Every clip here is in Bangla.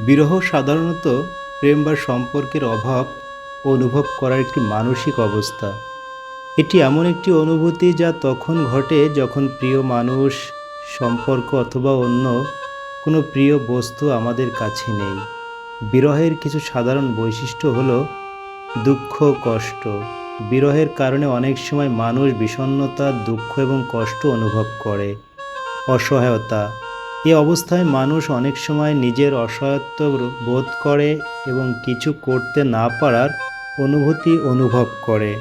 বিরহ সাধারণত প্রেম বা সম্পর্কের অভাব অনুভব করার একটি মানসিক অবস্থা। এটি এমন একটি অনুভূতি যা তখন ঘটে যখন প্রিয় মানুষ, সম্পর্ক অথবা অন্য কোনো প্রিয় বস্তু আমাদের কাছে নেই। বিরহের কিছু সাধারণ বৈশিষ্ট্য হলো দুঃখ, কষ্ট। বিরহের কারণে অনেক সময় মানুষ বিষণ্ণতা, দুঃখ এবং কষ্ট অনুভব করে। অসহায়তা, এ অবস্থায় মানুষ অনেক সময় নিজের অসহায়ত্ব বোধ করে এবং কিছু করতে না পারার অনুভূতি অনুভব করে।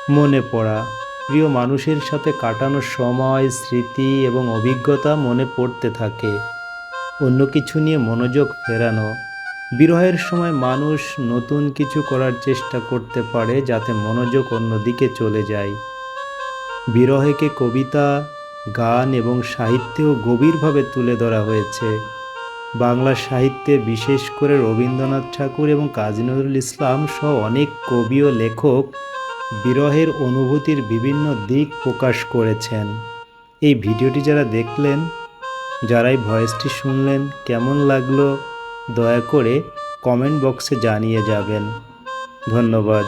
মনে পড়া, প্রিয় মানুষের সাথে কাটানো সময়, স্মৃতি এবং অভিজ্ঞতা মনে পড়তে থাকে। অন্য কিছু নিয়ে মনোযোগ ফেরানো, বিরহের সময় মানুষ নতুন কিছু করার চেষ্টা করতে পারে যাতে মনোযোগ অন্যদিকে চলে যায়। বিরহকে কবিতা, গান এবং সাহিত্যেও গভীরভাবে তুলে ধরা হয়েছে। বাংলা সাহিত্যে বিশেষ করে রবীন্দ্রনাথ ঠাকুর এবং কাজী নজরুল ইসলাম সহ অনেক কবি ও লেখক বিরহের অনুভূতির বিভিন্ন দিক প্রকাশ করেছেন। এই ভিডিওটি যারা দেখলেন, যারা এই ভয়েসটি শুনলেন, কেমন লাগলো দয়া করে কমেন্ট বক্সে জানিয়ে যাবেন। ধন্যবাদ।